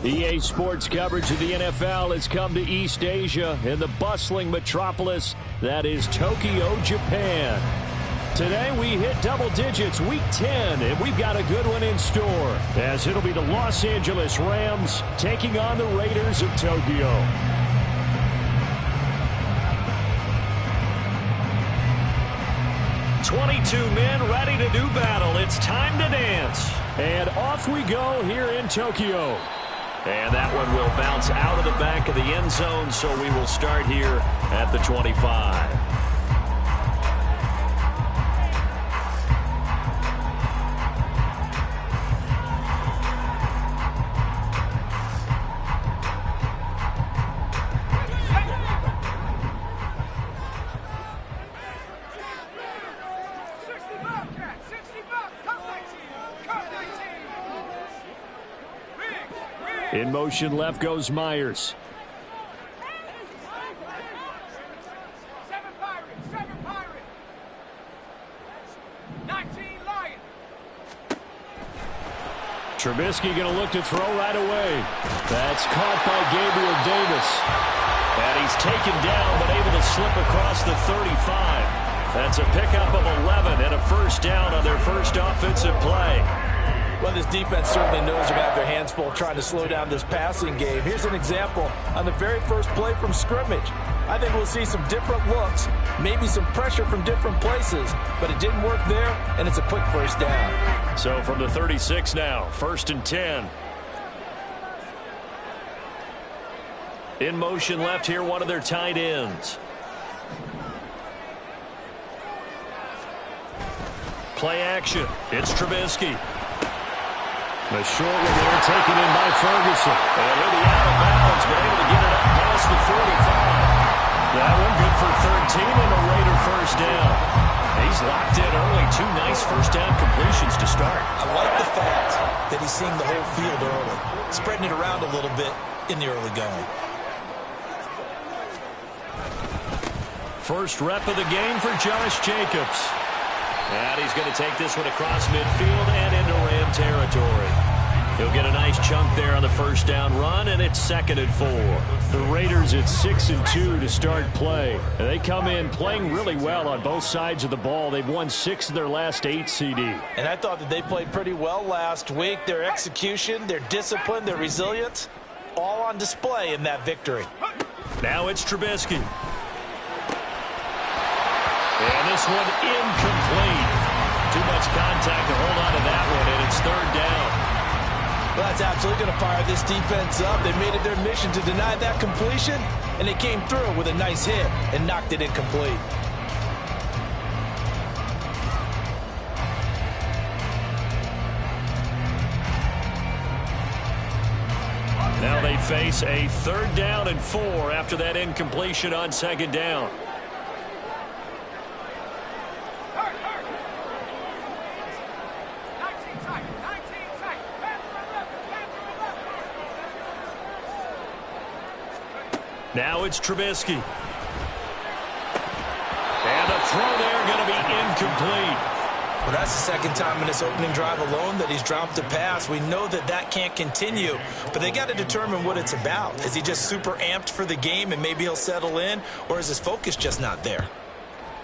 EA Sports coverage of the NFL has come to East Asia in the bustling metropolis that is Tokyo, Japan. Today we hit double digits, week 10, and we've got a good one in store, as it'll be the Los Angeles Rams taking on the Raiders of Tokyo. "22 men ready to do battle. It's time to dance." And off we go here in Tokyo. And that one will bounce out of the back of the end zone, so we will start here at the 25. In motion left goes Myers. Trubisky going to look to throw right away. That's caught by Gabriel Davis. And he's taken down but able to slip across the 35. That's a pickup of 11 and a first down on their first offensive play. Well, this defense certainly knows they're going to have their hands full trying to slow down this passing game. Here's an example on the very first play from scrimmage. I think we'll see some different looks, maybe some pressure from different places, but it didn't work there, and it's a quick first down. So from the 36 now, 1st and 10. In motion left here, one of their tight ends. Play action. It's Trubisky. The short one there taken in by Ferguson. And he'll be out of bounds, but able to get it up past the 45. That one good for 13 and a Raider first down. He's locked in early. 2 nice first down completions to start. I like the fact that he's seeing the whole field early, spreading it around a little bit in the early going. First rep of the game for Josh Jacobs. And he's going to take this one across midfield and into Ram territory. He'll get a nice chunk there on the first down run, and it's 2nd and 4. The Raiders at 6 and 2 to start play. And they come in playing really well on both sides of the ball. They've won 6 of their last 8 CD. And I thought that they played pretty well last week. Their execution, their discipline, their resilience, all on display in that victory. Now it's Trubisky. And this one incomplete. Too much contact to hold on to that one, and it's 3rd down. Well, that's absolutely going to fire this defense up. They made it their mission to deny that completion, and they came through with a nice hit and knocked it incomplete. Now they face a 3rd down and 4 after that incompletion on 2nd down. Now it's Trubisky. And the throw there going to be incomplete. Well, that's the 2nd time in this opening drive alone that he's dropped a pass. We know that that can't continue, but they got to determine what it's about. Is he just super amped for the game and maybe he'll settle in, or is his focus just not there?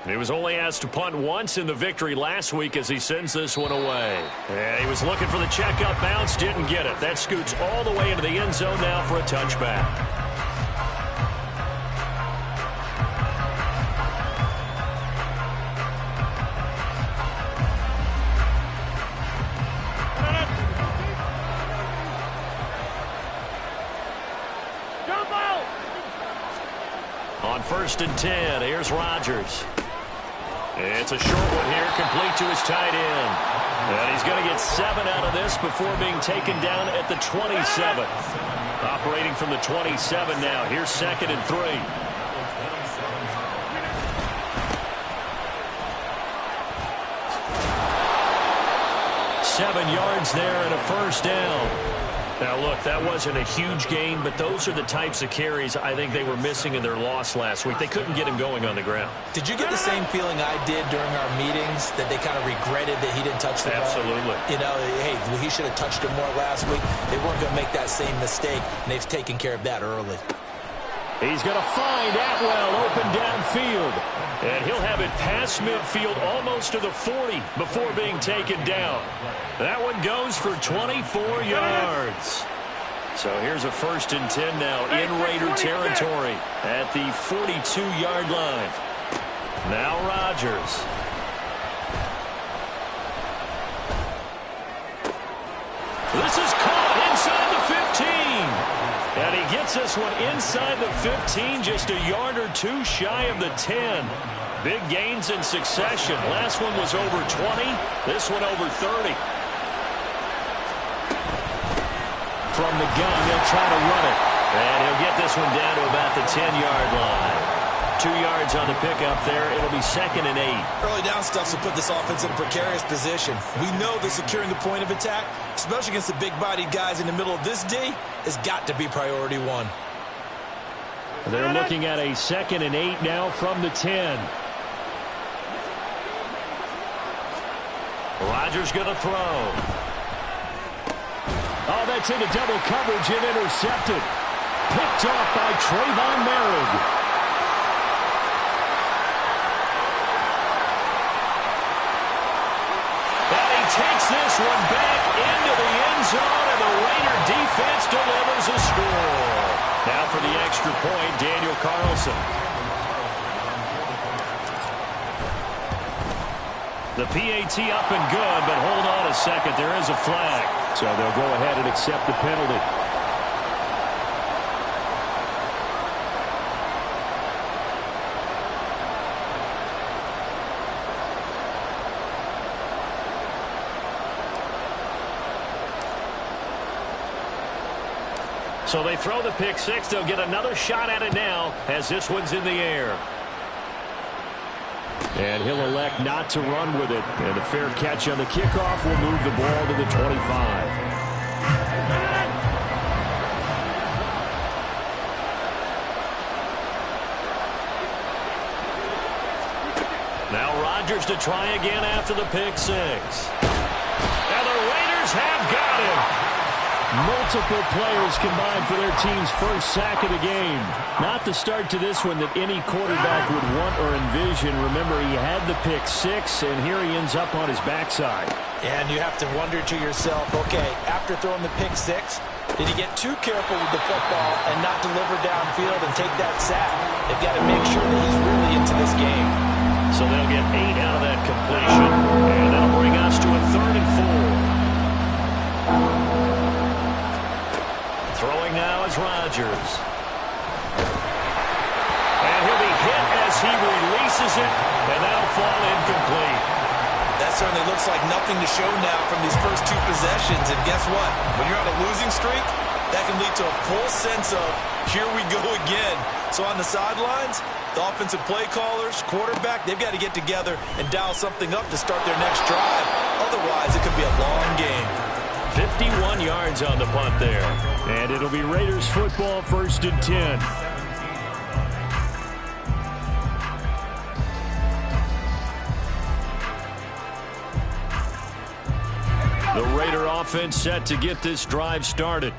He was only asked to punt once in the victory last week as he sends this one away. And he was looking for the checkup bounce, didn't get it. That scoots all the way into the end zone now for a touchback. On 1st and 10, here's Rodgers. It's a short one here, complete to his tight end. And he's going to get 7 out of this before being taken down at the 27. Operating from the 27 now. Here's 2nd and 3. Seven yards there and a first down. Now, look, that wasn't a huge gain, but those are the types of carries I think they were missing in their loss last week. They couldn't get him going on the ground. Did you get the same feeling I did during our meetings, that they kind of regretted that he didn't touch the ball? Absolutely. You know, hey, he should have touched it more last week. They weren't going to make that same mistake, and they've taken care of that early. He's going to find Atwell open downfield. And he'll have it past midfield almost to the 40 before being taken down. That one goes for 24 yards. So here's a 1st and 10 now in Raider territory at the 42-yard line. Now Rodgers. This is caught inside the 15. And he gets this one inside the 15, just a yard or two shy of the 10. Big gains in succession. Last one was over 20. This one over 30. From the gun, they'll try to run it. And he'll get this one down to about the 10-yard line. 2 yards on the pickup there. It'll be 2nd and 8. Early down stuff will put this offense in a precarious position. We know that securing the point of attack, especially against the big-bodied guys in the middle of this D, has got to be priority one. They're looking at a 2nd and 8 now from the 10. Rodgers going to throw. Oh, that's into double coverage and intercepted. Picked off by Trayvon Merrick. Takes this one back into the end zone, and the Raider defense delivers a score. Now for the extra point, Daniel Carlson. The PAT up and good, but hold on a second. There is a flag. So they'll go ahead and accept the penalty. So they throw the pick six. They'll get another shot at it now as this one's in the air. And he'll elect not to run with it. And a fair catch on the kickoff will move the ball to the 25. Now Rodgers to try again after the pick six. And the Raiders have got him. Multiple players combined for their team's first sack of the game. Not the start to this one that any quarterback would want or envision. Remember, he had the pick six, and here he ends up on his backside. And you have to wonder to yourself, okay, after throwing the pick six, did he get too careful with the football and not deliver downfield and take that sack? They've got to make sure that he's really into this game. So they'll get 8 out of that completion, and that'll bring us to a 3rd and 4. Throwing now is Rodgers. And he'll be hit as he releases it, and that'll fall incomplete. That certainly looks like nothing to show now from these first 2 possessions. And guess what? When you're on a losing streak, that can lead to a full sense of, here we go again. So on the sidelines, the offensive play callers, quarterback, they've got to get together and dial something up to start their next drive. Otherwise, it could be a long game. 51 yards on the punt there. And it'll be Raiders football, 1st and 10. The Raider offense set to get this drive started.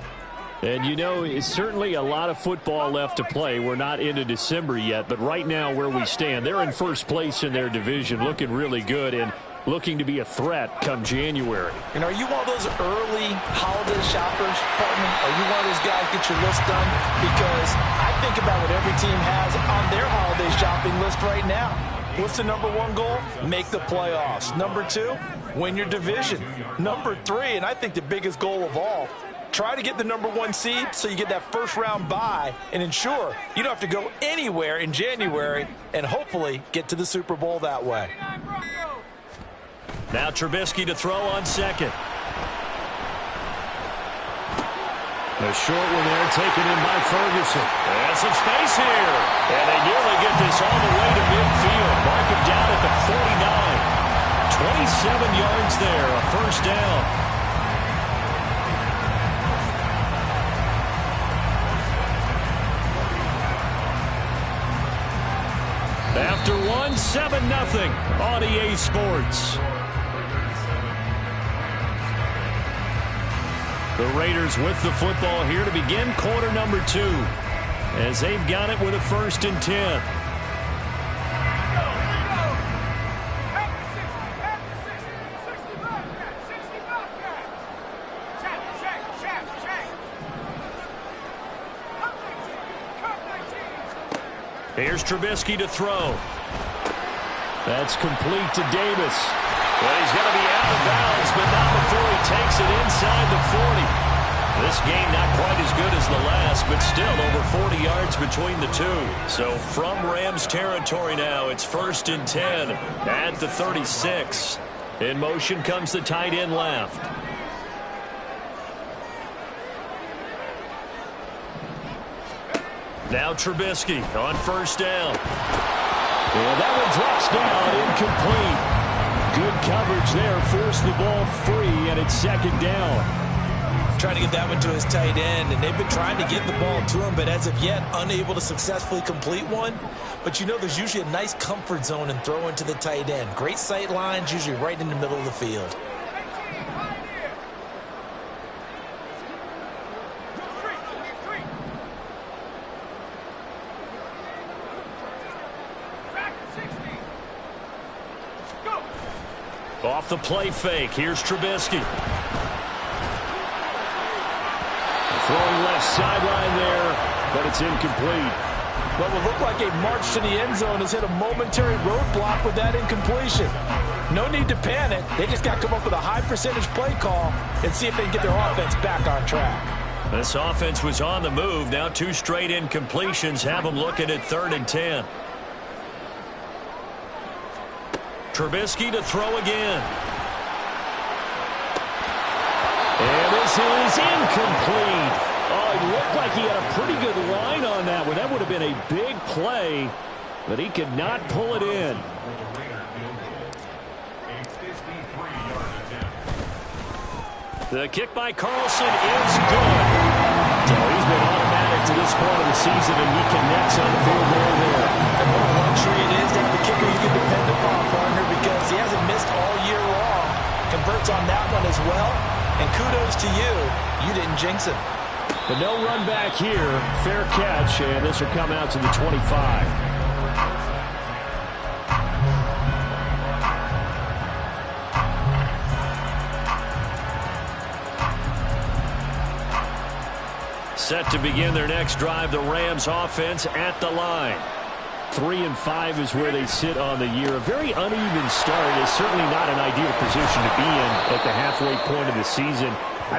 And, you know, it's certainly a lot of football left to play. We're not into December yet, but right now where we stand, they're in first place in their division, looking really good and looking to be a threat come January. And are you one of those early holiday shoppers, partner? Are you one of those guys get your list done? Because I think about what every team has on their holiday shopping list right now. What's the number 1 goal? Make the playoffs. Number 2, win your division. Number 3, and I think the biggest goal of all, try to get the number 1 seed so you get that first-round bye and ensure you don't have to go anywhere in January and hopefully get to the Super Bowl that way. Now Trubisky to throw on second. A short one there taken in by Ferguson. And some space here. And they nearly get this all the way to midfield. Mark him down at the 49. 27 yards there, a first down. 7-0 on EA Sports. The Raiders with the football here to begin quarter number 2, as they've got it with a 1st and 10. Here's Trubisky to throw. That's complete to Davis. Well, he's going to be out of bounds, but not before he takes it inside the 40. This game not quite as good as the last, but still over 40 yards between the two. So from Rams territory now, it's 1st and 10 at the 36. In motion comes the tight end left. Now Trubisky on 1st down. And that one drops down, incomplete. Good coverage there, forced the ball free, and it's 2nd down. Trying to get that one to his tight end, and they've been trying to get the ball to him, but as of yet, unable to successfully complete one. But you know there's usually a nice comfort zone in throwing to the tight end. Great sight lines, usually right in the middle of the field. Off the play fake, here's Trubisky. Throwing left sideline there, but it's incomplete. What would look like a march to the end zone has hit a momentary roadblock with that incompletion. No need to panic. They just got to come up with a high percentage play call and see if they can get their offense back on track. This offense was on the move. Now 2 straight incompletions have them looking at 3rd and 10. Trubisky to throw again. And this is incomplete. Oh, it looked like he had a pretty good line on that one. That would have been a big play, but he could not pull it in. The kick by Carlson is good. So he's been automatic to this point of the season, and he connects on the field goal there. And what a luxury it is to have a kicker you can depend upon, partner, because he hasn't missed all year long. Converts on that one as well. And kudos to you. You didn't jinx him. But no run back here. Fair catch, and this will come out to the 25. Set to begin their next drive, the Rams offense at the line. 3-5 is where they sit on the year. A very uneven start is certainly not an ideal position to be in at the halfway point of the season.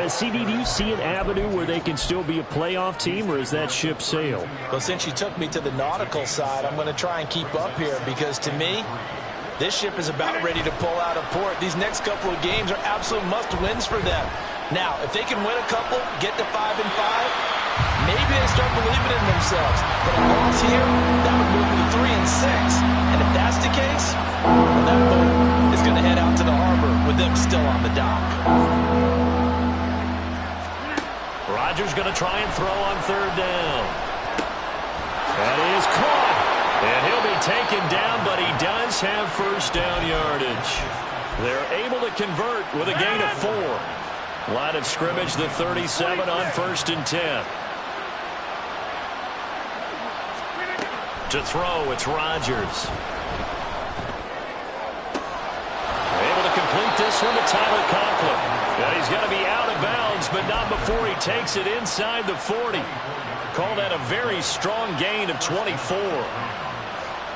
CD, do you see an avenue where they can still be a playoff team, or is that ship sailed? Well, since you took me to the nautical side, I'm going to try and keep up here because to me, this ship is about ready to pull out of port. These next couple of games are absolute must-wins for them. Now, if they can win a couple, get to 5-5, maybe they start believing in themselves. But a loss here, that would move them to 3-6. And if that's the case, well, that boat is going to head out to the harbor with them still on the dock. Rodgers going to try and throw on 3rd down. That is caught. And he'll be taken down, but he does have 1st down yardage. They're able to convert with a gain of 4. Line of scrimmage, the 37 on 1st and 10. To throw, it's Rodgers. Able to complete this one to Tyler Conklin. And he's going to be out of bounds, but not before he takes it inside the 40. Call that a very strong gain of 24.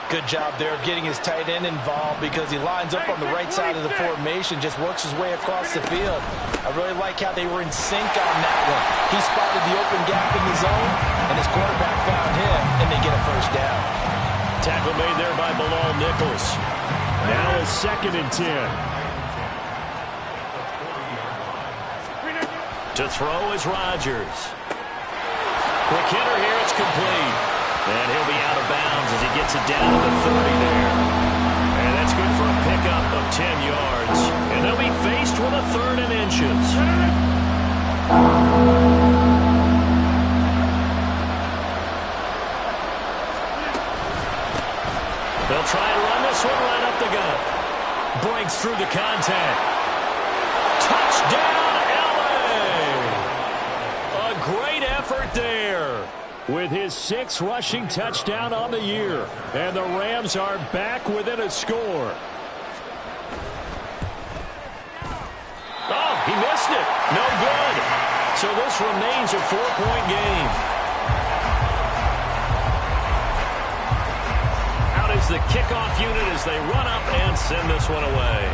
Good job there of getting his tight end involved because he lines up on the right side of the formation, just works his way across the field. I really like how they were in sync on that one. He spotted the open gap in the zone, and his quarterback found him, and they get a 1st down. Tackle made there by Bilal Nichols. Now it's 2nd and 10. To throw is Rodgers. Quick hitter here, it's complete. And he'll be out of bounds as he gets it down to the 30 there. And that's good for a pickup of 10 yards. And they'll be faced with a 3rd and inches. They'll try and run this one Breaks through the contact. Touchdown, LA! A great effort there. With his 6th rushing touchdown on the year. And the Rams are back within a score. Oh, he missed it. No good. So this remains a 4-point game. Out is the kickoff unit as they run up and send this one away.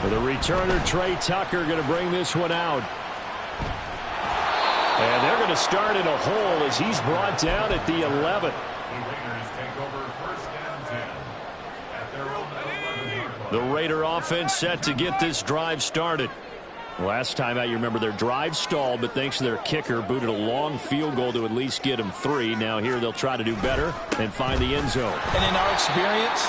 For the returner, Trey Tucker, going to bring this one out. And they're going to start in a hole as he's brought down at the 11. The Raider offense set to get this drive started. Last time out, you remember their drive stalled, but thanks to their kicker, booted a long field goal to at least get them 3. Now here they'll try to do better and find the end zone. And in our experience,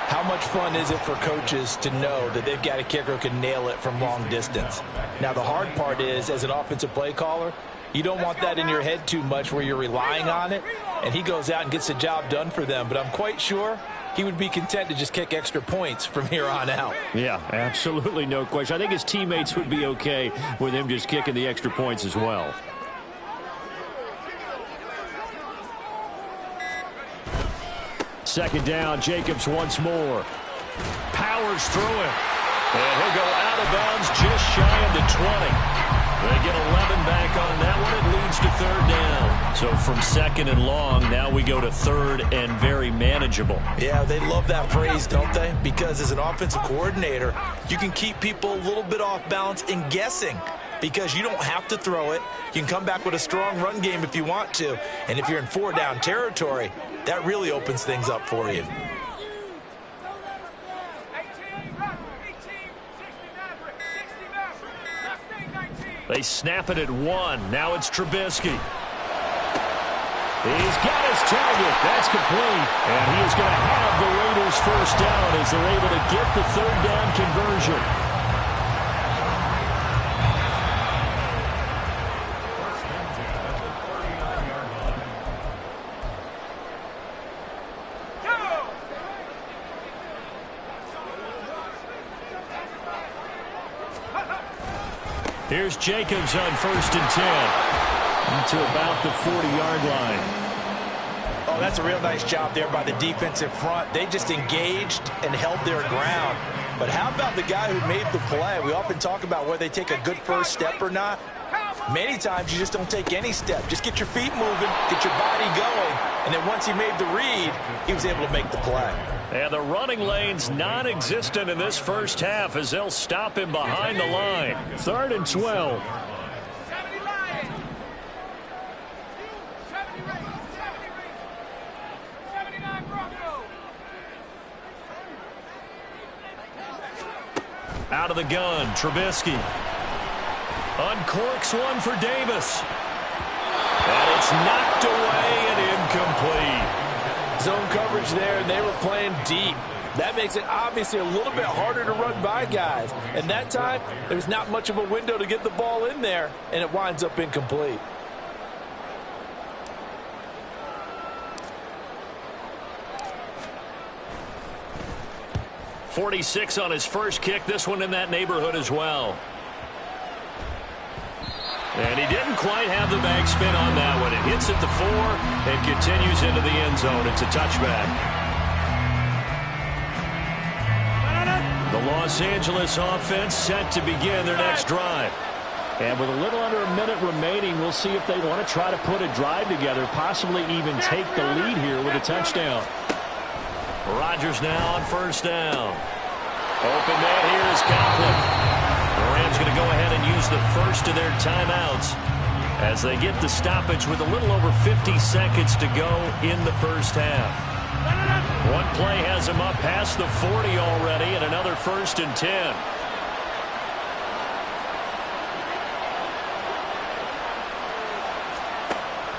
how much fun is it for coaches to know that they've got a kicker who can nail it from long distance? Now, the hard part is, as an offensive play caller, you don't want that in your head too much where you're relying on it, and he goes out and gets the job done for them. But I'm quite sure he would be content to just kick extra points from here on out. Yeah, absolutely no question. I think his teammates would be okay with him just kicking the extra points as well. Second down, Jacobs once more. Powers through it. And he'll go out of bounds just shy of the 20. They get 11 back on that one. It leads to 3rd down. So from 2nd and long, now we go to 3rd and very manageable. Yeah, they love that phrase, don't they? Because as an offensive coordinator, you can keep people a little bit off balance and guessing because you don't have to throw it. You can come back with a strong run game if you want to. And if you're in 4-down territory, that really opens things up for you. They snap it at 1. Now it's Trubisky. He's got his target. That's complete. And he is going to have the Raiders' 1st down as they're able to get the 3rd down conversion. Here's Jacobs on 1st and 10 to about the 40-yard line. Oh, that's a real nice job there by the defensive front. They just engaged and held their ground. But how about the guy who made the play? We often talk about whether they take a good first step or not. Many times you just don't take any step. Just get your feet moving, get your body going, and then once he made the read, he was able to make the play. And the running lane's non-existent in this first half as they'll stop him behind the line. 3rd and 12. Out of the gun, Trubisky. Uncorks one for Davis. And it's knocked away and incomplete. Zone coverage there, and they were playing deep. That makes it obviously a little bit harder to run by guys. And that time, there's not much of a window to get the ball in there, and it winds up incomplete. .46 on his first kick. This one in that neighborhood as well. And he didn't quite have the backspin on that one. It hits at the 4 and continues into the end zone. It's a touchback. The Los Angeles offense set to begin their next drive. And with a little under a minute remaining, we'll see if they want to try to put a drive together, possibly even take the lead here with a touchdown. Rodgers now on 1st down. Open man here is Conklin. The Rams going to go ahead and use the first of their timeouts as they get the stoppage with a little over 50 seconds to go in the first half. One play has them up past the 40 already and another 1st and 10.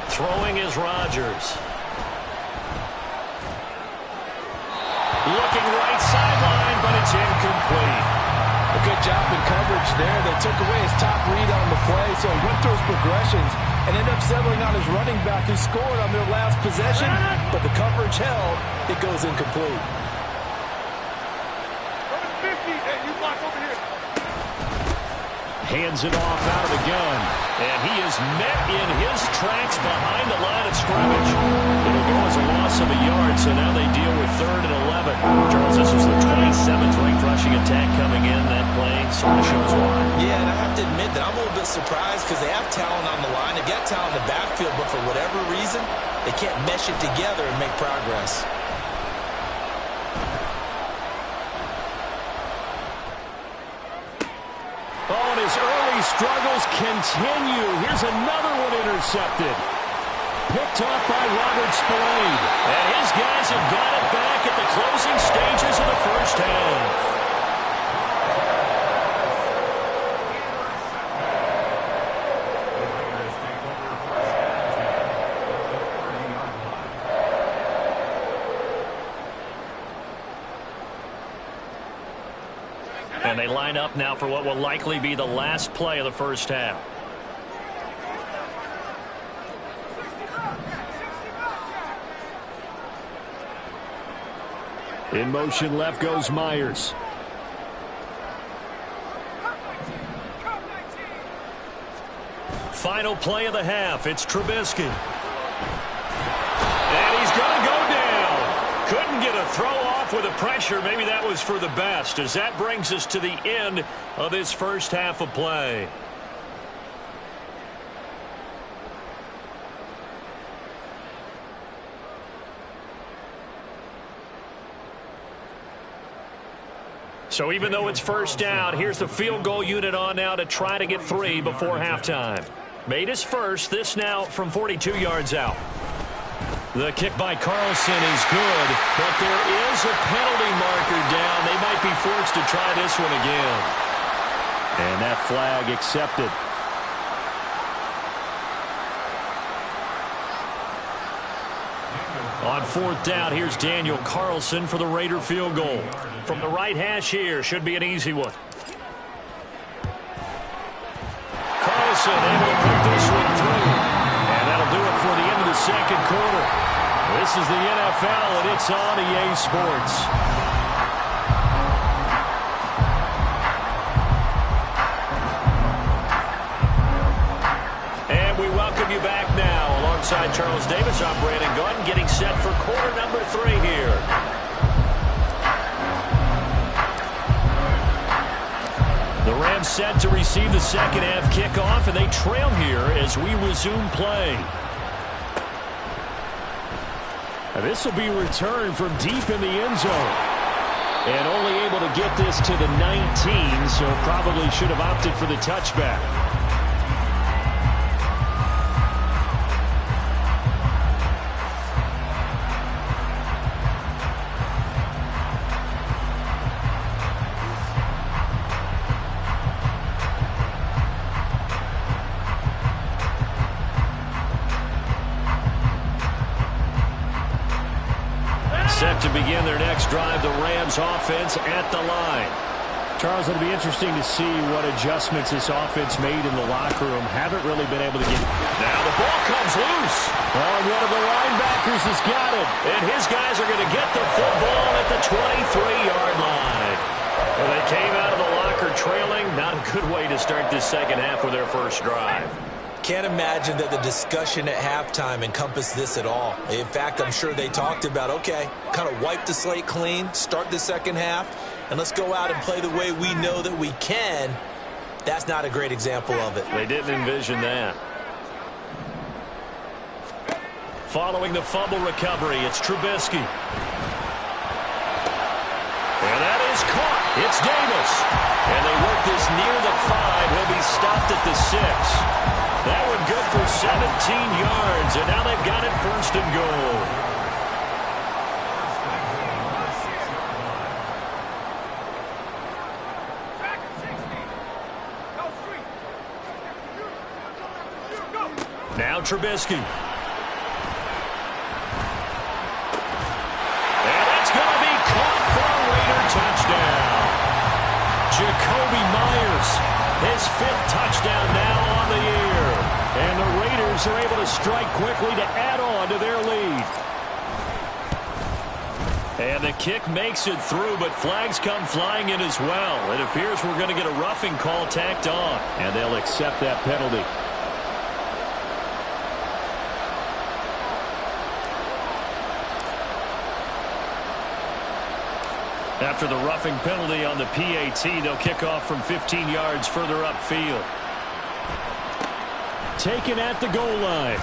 Throwing is Rodgers. Looking right sideline, but it's incomplete. A good job in coverage there. They took away his top read on the play, so he went through his progressions and end up settling on his running back who scored on their last possession, but the coverage held. It goes incomplete. Hands it off out of the gun. And he is met in his tracks behind the line of scrimmage. It'll go as a loss of a yard, so now they deal with 3rd and 11. Charles, this was the 27th ranked rushing attack coming in. That play sort of shows why. Yeah, and I have to admit that I'm a little bit surprised because they have talent on the line. They got talent in the backfield, but for whatever reason, they can't mesh it together and make progress. Oh, and his early struggles continue. Here's another one intercepted. Picked off by Robert Spillane. And his guys have got it back at the closing stages of the first half. And they line up now for what will likely be the last play of the first half. In motion left goes Myers. Final play of the half. It's Trubisky. And he's going to go down. Couldn't get a throw off with the pressure. Maybe that was for the best, as that brings us to the end of this first half of play. So even though it's first down, here's the field goal unit on now to try to get 3 before halftime. Made his first, this now from 42 yards out. The kick by Carlson is good, but there is a penalty marker down. They might be forced to try this one again. And that flag accepted. On 4th down, here's Daniel Carlson for the Raider field goal. From the right hash here, should be an easy one. Carlson able to put this one through. And that'll do it for the end of the second quarter. This is the NFL, and it's on EA Sports. And we welcome you back now. Alongside Charles Davis, I'm Brandon Gaudin, getting set for quarter number 3 here. The Rams set to receive the second half kickoff, and they trail here as we resume play. And this will be returned from deep in the end zone. And only able to get this to the 19, so probably should have opted for the touchback. Set to begin their next drive, the Rams offense at the line. Charles, it'll be interesting to see what adjustments this offense made in the locker room. Haven't really been able to get... Now the ball comes loose. Oh, and one of the linebackers has got it. And his guys are going to get the football at the 23-yard line. Well, they came out of the locker trailing. Not a good way to start this second half with their first drive. Can't imagine that the discussion at halftime encompassed this at all. In fact, I'm sure they talked about, okay, kind of wipe the slate clean, start the second half, and let's go out and play the way we know that we can. That's not a great example of it. They didn't envision that. Following the fumble recovery, it's Trubisky. And that is caught. It's Davis. And they work this near the 5. He'll be stopped at the 6. That one good for 17 yards, and now they've got it 1st and goal. Now Trubisky. And that's going to be caught for a Raider touchdown. Jakobi Meyers, his 5th touchdown now on the year. And the Raiders Rams are able to strike quickly to add on to their lead. And the kick makes it through, but flags come flying in as well. It appears we're going to get a roughing call tacked on, and they'll accept that penalty. After the roughing penalty on the PAT, they'll kick off from 15 yards further upfield. Taken at the goal line.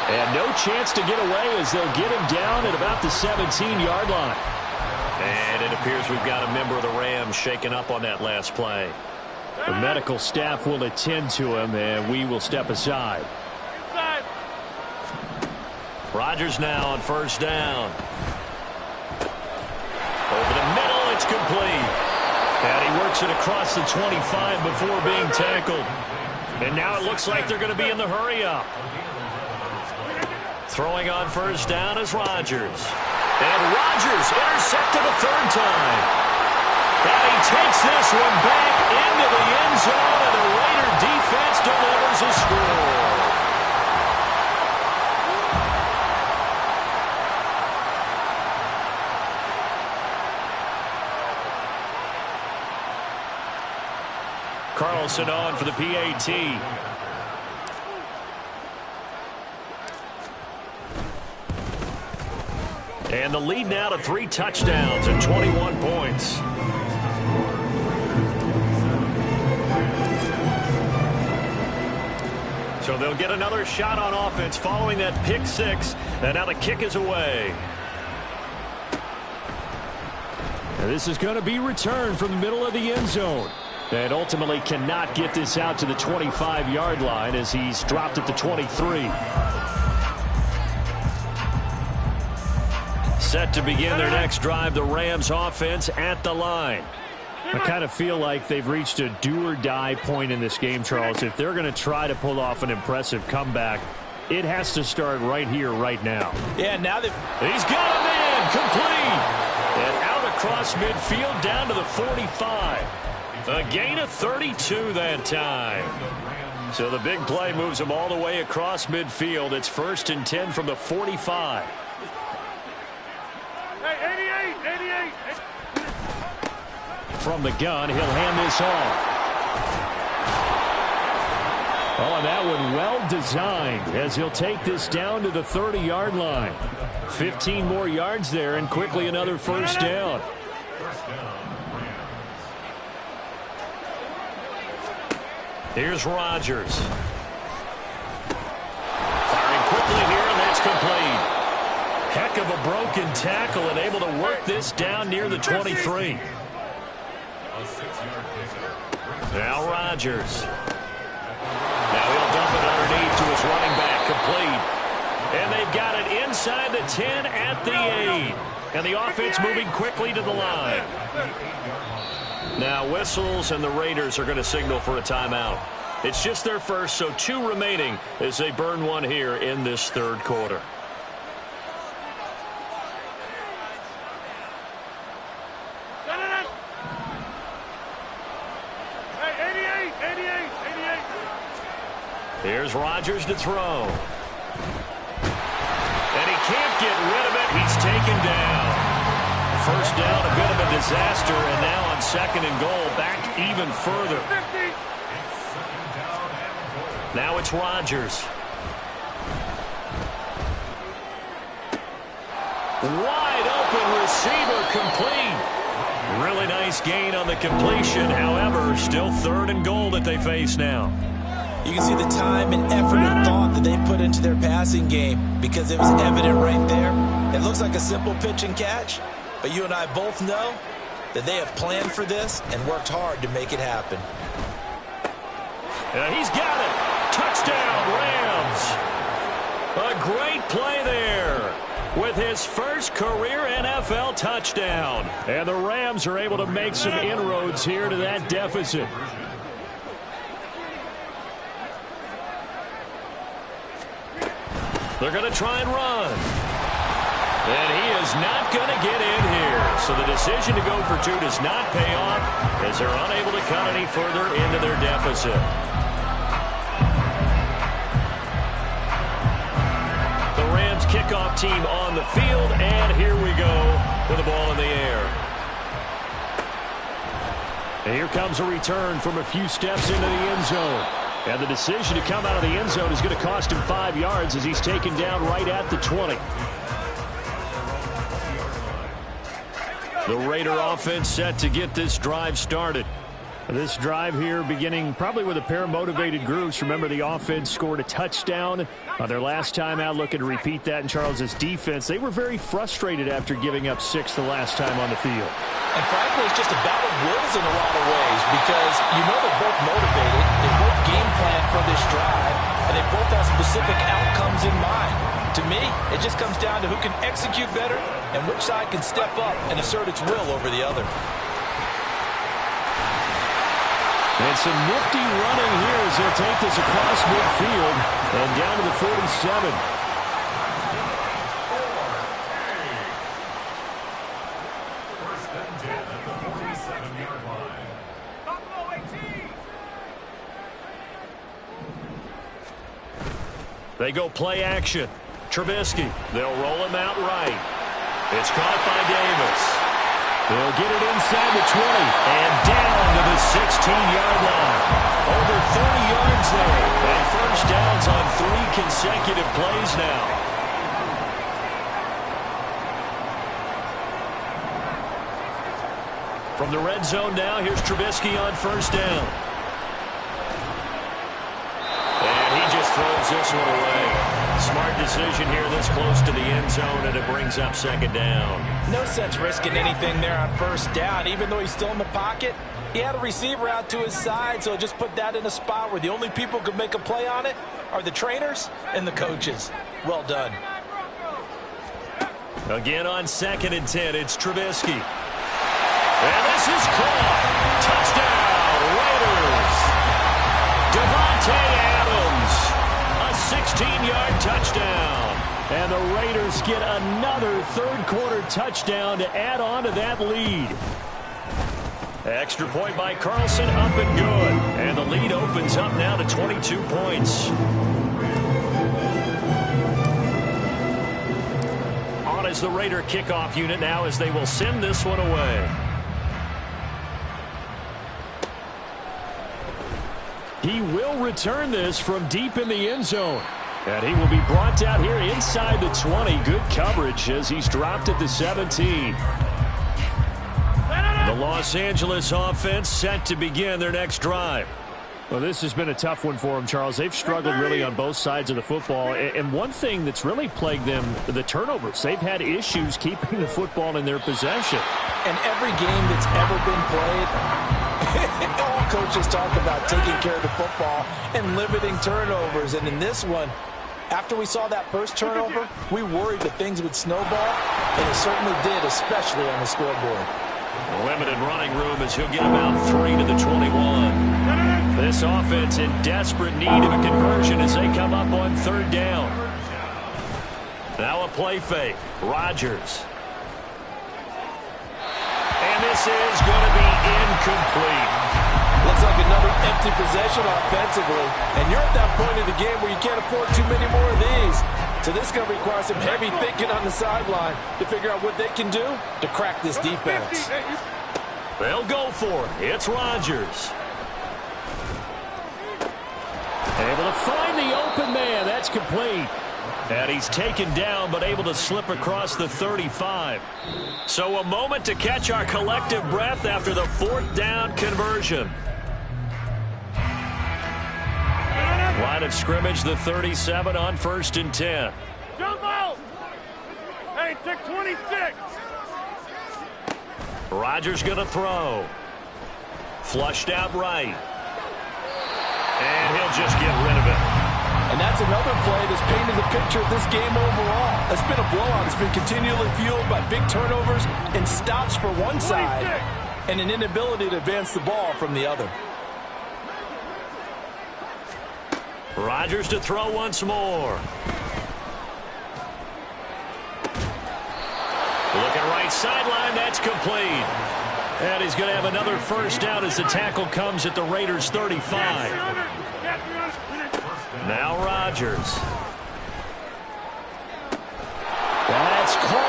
And no chance to get away as they'll get him down at about the 17-yard line. And it appears we've got a member of the Rams shaken up on that last play. The medical staff will attend to him, and we will step aside. Rodgers now on first down. Over the middle, it's complete. And he works it across the 25 before being tackled. And now it looks like they're going to be in the hurry-up. Throwing on first down is Rodgers. And Rodgers intercepted a third time. And he takes this one back into the end zone, and the Raider defense delivers a score. Carlson on for the PAT. And the lead now to 3 touchdowns and 21 points. So they'll get another shot on offense following that pick 6. And now the kick is away. And this is going to be returned from the middle of the end zone. And ultimately cannot get this out to the 25-yard line as he's dropped at the 23. Set to begin their next drive, the Rams offense at the line. I kind of feel like they've reached a do-or-die point in this game, Charles. If they're going to try to pull off an impressive comeback, it has to start right here, right now. Yeah, now that he's got a man complete. And out across midfield down to the 45. A gain of 32 that time. So the big play moves him all the way across midfield. It's 1st and 10 from the 45. Hey, 88. From the gun, he'll hand this off. Oh, and that one well designed as he'll take this down to the 30-yard line. 15 more yards there and quickly another first down. Here's Rodgers. Firing quickly here, and that's complete. Heck of a broken tackle and able to work this down near the 23. Now Rodgers. Now he'll dump it underneath to his running back, complete. And they've got it inside the 10 at the 8. And the offense moving quickly to the line. Now whistles, and the Raiders are going to signal for a timeout. It's just their first, so 2 remaining as they burn one here in this third quarter. Hey, 88. Here's Rodgers to throw. And he can't get rid of it. He's taken down. First down, a bit of a disaster, and now on 2nd and goal, back even further. Now it's Rodgers. Wide open receiver, complete. Really nice gain on the completion. However, still 3rd and goal that they face now. you can see the time and effort and thought that they put into their passing game because it was evident right there. It looks like a simple pitch and catch, but you and I both know that they have planned for this and worked hard to make it happen. He's got it. Touchdown, Rams. A great play there with his first career NFL touchdown. And the Rams are able to make some inroads here to that deficit. They're going to try and run. And he is not going to get in here. So the decision to go for two does not pay off as they're unable to cut any further into their deficit. kickoff team on the field, and here we go with the ball in the air. And here comes a return from a few steps into the end zone. And the decision to come out of the end zone is going to cost him 5 yards as he's taken down right at the 20. The Raider offense set to get this drive started. This drive here beginning probably with a pair of motivated groups. Remember, the offense scored a touchdown their last time out, looking to repeat that in Charles's defense. They were very frustrated after giving up 6 the last time on the field. And frankly, it's just a battle of wills in a lot of ways because you know they're both motivated. They both game plan for this drive, and they both have specific outcomes in mind. To me, it just comes down to who can execute better and which side can step up and assert its will over the other. And some nifty running here as they'll take this across midfield and down to the 47. They go play action. Trubisky. They'll roll him out right. It's caught by Davis. They'll get it inside the 20 and down to the 16-yard line. Over 30 yards there. And first downs on 3 consecutive plays now. From the red zone now, here's Trubisky on first down. And he just throws this one away. Smart decision here this close to the end zone, and it brings up second down. No sense risking anything there on first down. Even though he's still in the pocket, he had a receiver out to his side, so just put that in a spot where the only people who can make a play on it are the trainers and the coaches. Well done. Again on 2nd and 10, it's Trubisky. And this is caught. Touchdown, Raiders. Devontae Adams. A 16-yard touchdown. And the Raiders get another third-quarter touchdown to add on to that lead. Extra point by Carlson, up and good. And the lead opens up now to 22 points. On as the Raider kickoff unit now as they will send this one away. He will return this from deep in the end zone. And he will be brought down here inside the 20. Good coverage as he's dropped at the 17. The Los Angeles offense set to begin their next drive. Well, this has been a tough one for them, Charles. They've struggled really on both sides of the football. And one thing that's really plagued them, the turnovers. They've had issues keeping the football in their possession. And every game that's ever been played, all coaches talk about taking care of the football and limiting turnovers. And in this one, after we saw that first turnover, we worried that things would snowball, and it certainly did, especially on the scoreboard. Limited running room as he'll get about 3 to the 21. This offense in desperate need of a conversion as they come up on third down. Now a play fake. Rodgers. And this is going to be incomplete. Looks like another empty possession offensively. And you're at that point in the game where you can't afford too many more of these. So this is going to require some heavy thinking on the sideline to figure out what they can do to crack this defense. They'll go for it. It's Rodgers. Able to find the open man. That's complete. And he's taken down, but able to slip across the 35. So a moment to catch our collective breath after the 4th down conversion. Line of scrimmage, the 37 on 1st and 10. Jump out! Hey, take 26! Rodgers going to throw. Flushed out right. And he'll just get rid of it. And that's another play that's painted the picture of this game overall. It's been a blowout. It's been continually fueled by big turnovers and stops for one side and an inability to advance the ball from the other. Rodgers to throw once more. Looking right sideline, that's complete. And he's going to have another first down as the tackle comes at the Raiders' 35. Now Rodgers.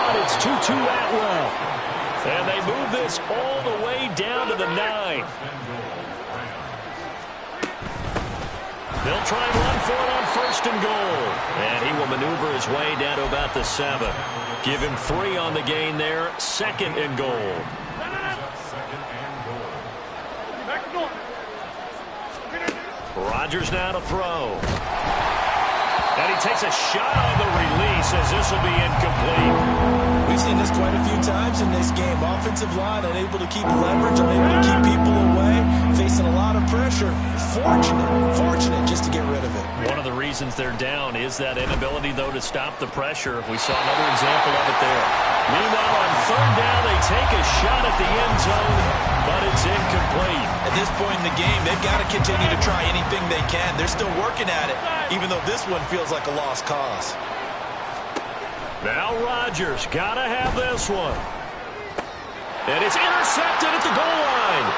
run. It's 2-2 Atwell. And they move this all the way down to the 9. They'll try and run for it on 1st and goal. And he will maneuver his way down to about the 7. Give him 3 on the gain there. 2nd and goal. Rodgers now to throw. And he takes a shot on the release as this will be incomplete. We've seen this quite a few times in this game. Offensive line unable to keep leverage, unable to keep people away, facing a lot of pressure. Fortunate just to get rid of it. One of the reasons they're down is that inability, though, to stop the pressure. We saw another example of it there. Meanwhile, on 3rd down, they take a shot at the end zone, but it's incomplete. At this point in the game, they've got to continue to try anything they can. They're still working at it, even though this one feels like a lost cause. Now Rodgers got to have this one. And it's intercepted at the goal line.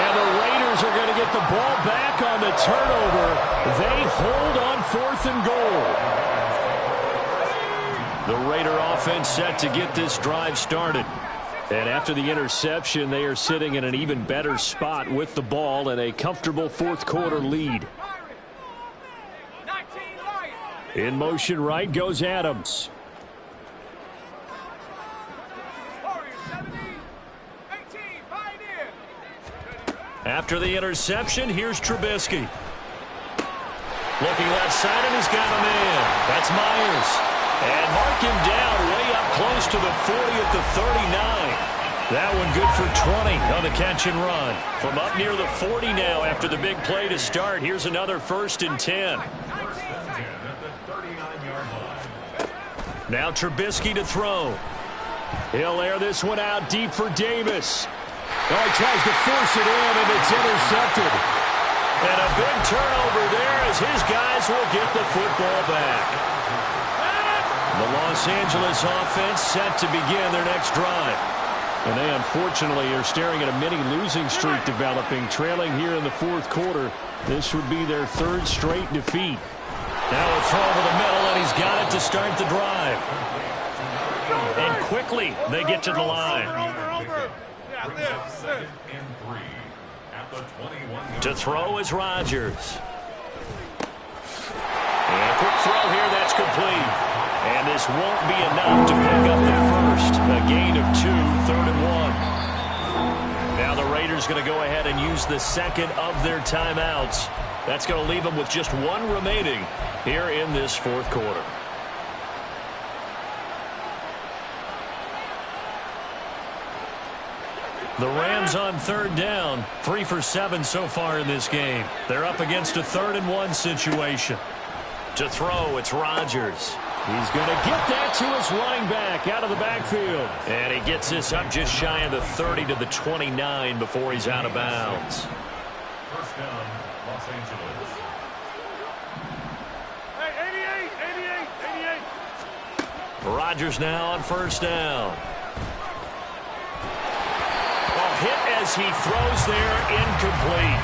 And the Raiders are going to get the ball back on the turnover. They hold on 4th and goal. The Raider offense set to get this drive started. And after the interception, they are sitting in an even better spot with the ball and a comfortable 4th quarter lead. In motion right goes Adams. After the interception, here's Trubisky. Looking left side, and he's got a man. That's Myers. And mark him down way up close to the 40 at the 39. That one good for 20 on the catch and run. From up near the 40 now after the big play to start. Here's another 1st and 10. Now Trubisky to throw. He'll air this one out deep for Davis. Oh, he tries to force it in, and it's intercepted. And a big turnover there as his guys will get the football back. The Los Angeles offense set to begin their next drive. And they unfortunately are staring at a mini losing streak developing, trailing here in the 4th quarter. This would be their 3rd straight defeat. Now a throw over the middle, and he's got it to start the drive. And quickly they get to the line. To throw is Rodgers. And a quick throw here, that's complete. And this won't be enough to pick up the 1st. A gain of 2, 3rd and 1. Now the Raiders going to go ahead and use the 2nd of their timeouts. That's going to leave them with just 1 remaining here in this 4th quarter. The Rams on 3rd down, 3 for 7 so far in this game. They're up against a 3rd and 1 situation. To throw, it's Rodgers. He's going to get that to his running back out of the backfield. And he gets this up just shy of the 30 to the 29 before he's out of bounds. 1st down, Los Angeles. Hey, 88. Rodgers now on 1st down. Hit as he throws there, incomplete.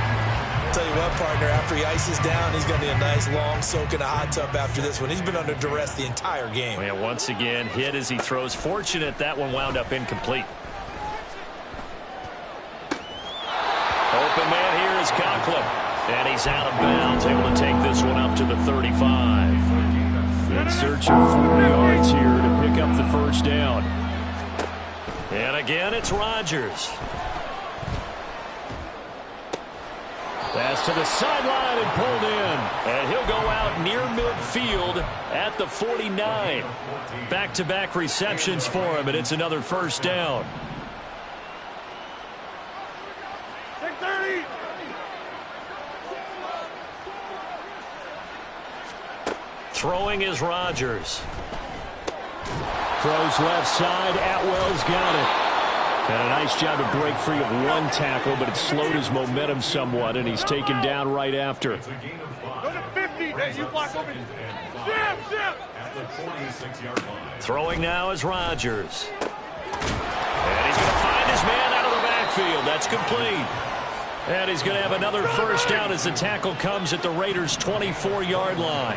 Tell you what, partner, after he ices down, he's going to be a nice long soak in a hot tub after this one. He's been under duress the entire game. And once again, hit as he throws. Fortunate that one wound up incomplete. Open man here is Conklin. And he's out of bounds, able to take this one up to the 35. In search of 4 yards here to pick up the 1st down. And again, it's Rodgers. Pass to the sideline and pulled in. And he'll go out near midfield at the 49. Back-to-back receptions for him, and it's another 1st down. 30. Throwing is Rodgers. Throws left side. Atwell's got it. And a nice job to break free of 1 tackle, but it slowed his momentum somewhat, and he's taken down right after. Go to 50. Hey, you block over. Zip. Throwing now is Rodgers. And he's going to find his man out of the backfield. That's complete. And he's going to have another 1st down as the tackle comes at the Raiders' 24-yard line.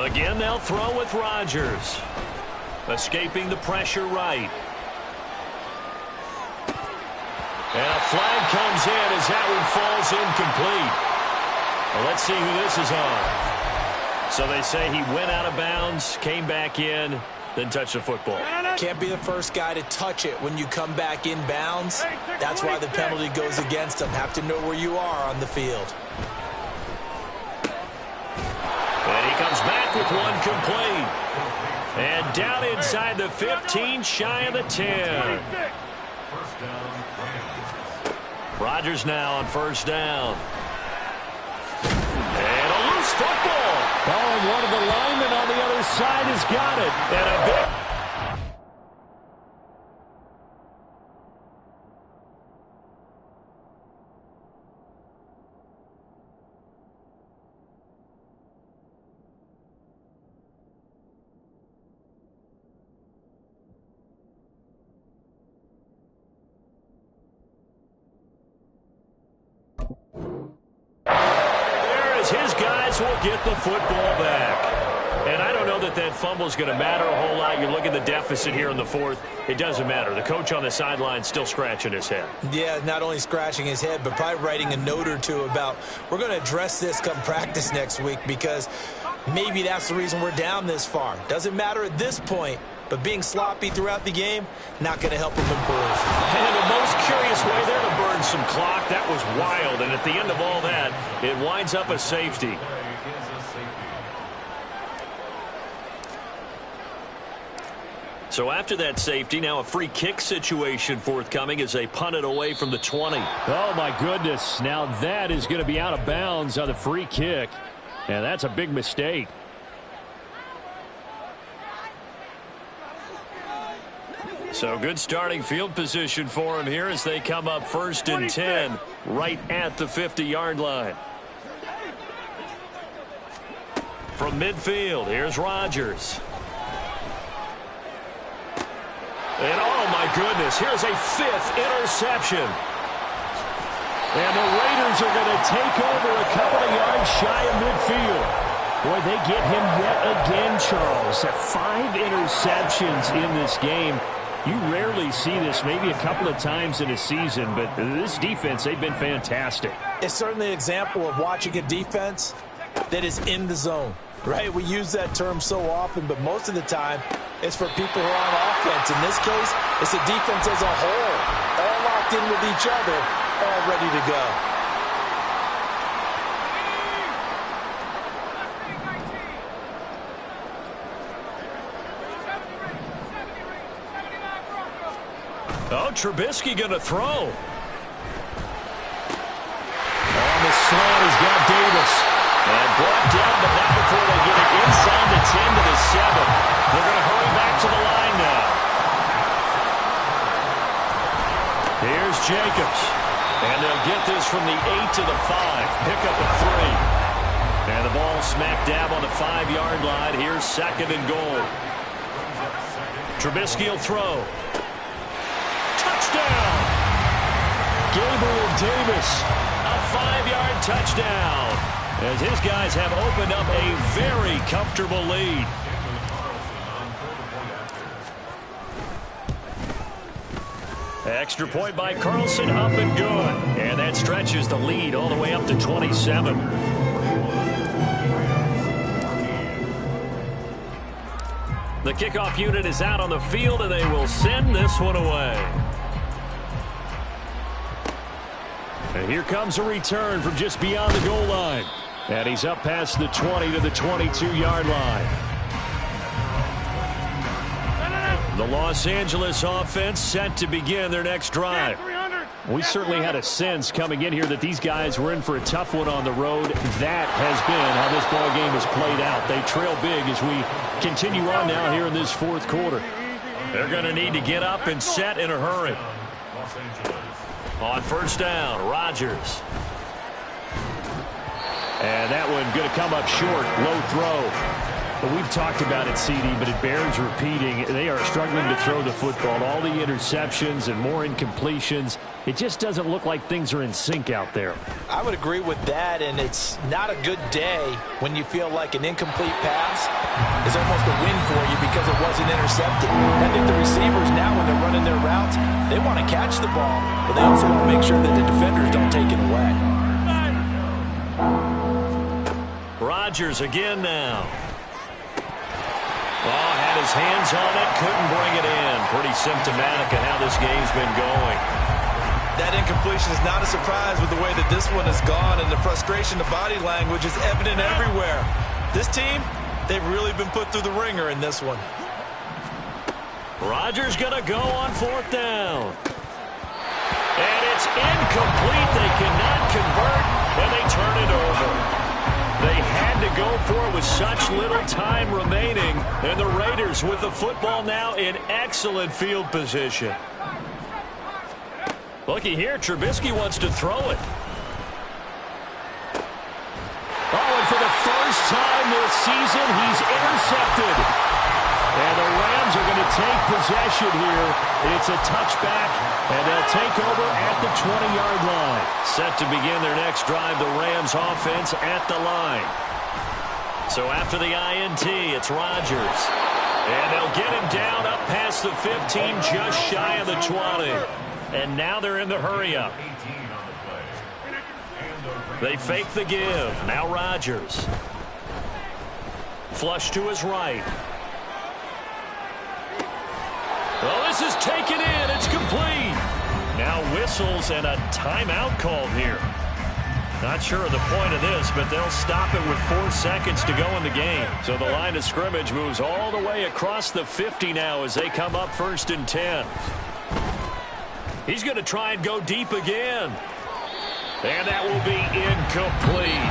Again, they'll throw with Rodgers. Escaping the pressure right. And a flag comes in as that one falls incomplete. Well, let's see who this is on. So they say he went out of bounds, came back in, then touched the football. Can't be the first guy to touch it when you come back in bounds. That's why the penalty goes against him. Have to know where you are on the field. And he comes back with one complete. And down inside the 15, shy of the 10. Rodgers now on first down. And a loose football. Oh, and one of the linemen on the other side has got it. And a big... His guys will get the football back. And I don't know that that fumble is going to matter a whole lot. You look at the deficit here in the fourth. It doesn't matter. The coach on the sideline still scratching his head. Yeah, not only scratching his head, but probably writing a note or two about, we're going to address this come practice next week, because maybe that's the reason we're down this far. Doesn't matter at this point, but being sloppy throughout the game, not going to help him improve. And the most curious way there to burn some clock. That was wild. And at the end of all that, it winds up a safety. So after that safety, now a free kick situation forthcoming as they punt it away from the 20. Oh, my goodness. Now that is going to be out of bounds on the free kick. And that's a big mistake. So good starting field position for him here as they come up 1st and 10 right at the 50-yard line. From midfield, here's Rodgers. And oh my goodness, here's a 5th interception. And the Raiders are going to take over a couple of yards shy of midfield. Boy, they get him yet again, Charles. 5 interceptions in this game. You rarely see this, maybe a couple of times in a season, but this defense, they've been fantastic. It's certainly an example of watching a defense that is in the zone, right? We use that term so often, but most of the time, it's for people who are on offense. In this case, it's the defense as a whole, all locked in with each other, all ready to go. Oh, Trubisky going to throw. On the slant, he's got Davis. And brought down, but not before they get it inside the 10 to the 7. They're going to hurry back to the line now. Here's Jacobs. And they'll get this from the 8 to the 5. Pick up a 3. And the ball smack dab on the 5-yard line. Here's 2nd and goal. Trubisky will throw. Touchdown! Gabriel Davis, a 5-yard touchdown, as his guys have opened up a very comfortable lead. Extra point by Carlson, up and good. And that stretches the lead all the way up to 27. The kickoff unit is out on the field, and they will send this one away. And here comes a return from just beyond the goal line. And he's up past the 20 to the 22-yard line. The Los Angeles offense set to begin their next drive. We certainly had a sense coming in here that these guys were in for a tough one on the road. That has been how this ball game has played out. They trail big as we continue on now here in this 4th quarter. They're going to need to get up and set in a hurry. On first down, Rodgers. And that one going to come up short, low throw. But we've talked about it, CD, but it bears repeating. They are struggling to throw the football. All the interceptions and more incompletions. It just doesn't look like things are in sync out there. I would agree with that, and it's not a good day when you feel like an incomplete pass is almost a win for you because it wasn't intercepted. I think the receivers now, when they're running their routes, they want to catch the ball, but they also want to make sure that the defenders don't take it away. Rodgers again now. Oh, had his hands on it, couldn't bring it in. Pretty symptomatic of how this game's been going. That incompletion is not a surprise with the way that this one has gone, and the frustration, the body language is evident everywhere. This team, they've really been put through the ringer in this one. Rodgers going to go on 4th down. And it's incomplete. They cannot convert, and they turn it over. They had to go for it with such little time remaining, and the Raiders with the football now in excellent field position. Looky here, Trubisky wants to throw it. Oh, and for the first time this season, he's intercepted. And the Rams are going to take possession here. It's a touchback, and they'll take over at the 20-yard line. Set to begin their next drive, the Rams offense at the line. So after the INT, it's Rodgers. And they'll get him down up past the 15, just shy of the 20. And now they're in the hurry-up. They fake the give. Now Rodgers. Flush to his right. Well, this is taken in. It's complete. Now whistles and a timeout called here. Not sure of the point of this, but they'll stop it with 4 seconds to go in the game. So the line of scrimmage moves all the way across the 50 now as they come up 1st and 10. He's going to try and go deep again. And that will be incomplete.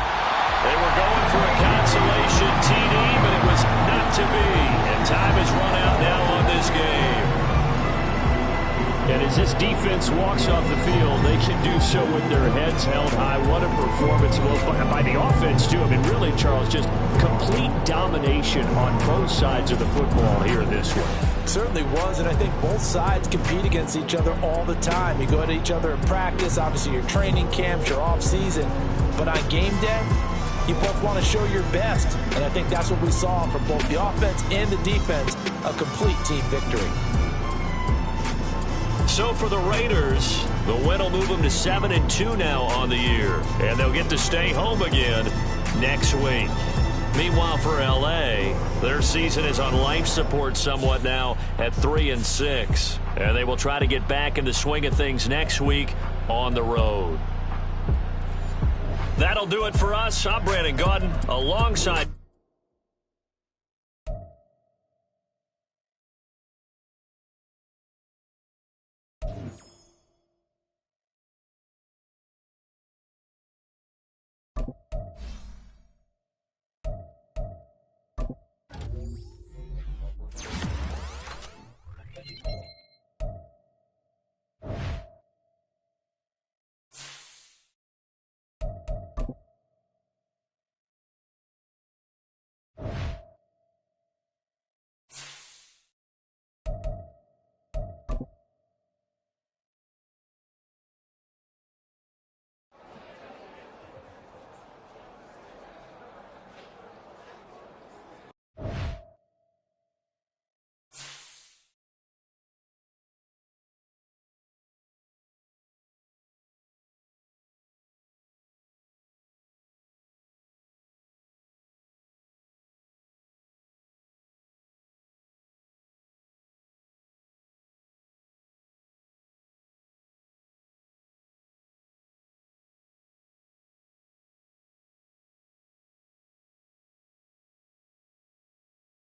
They were going for a consolation TD, but it was not to be. And time has run out now on this game. And as this defense walks off the field, they can do so with their heads held high. What a performance by the offense, too. I mean, really, Charles, just complete domination on both sides of the football here in this one. Certainly was, and I think both sides compete against each other all the time. You go at each other in practice, obviously your training camps, your off-season. But on game day, you both want to show your best. And I think that's what we saw from both the offense and the defense, a complete team victory. So for the Raiders, the win will move them to 7-2 now on the year. And they'll get to stay home again next week. Meanwhile, for L.A., their season is on life support somewhat now at 3-6. And they will try to get back in the swing of things next week on the road. That'll do it for us. I'm Brandon Gaudin alongside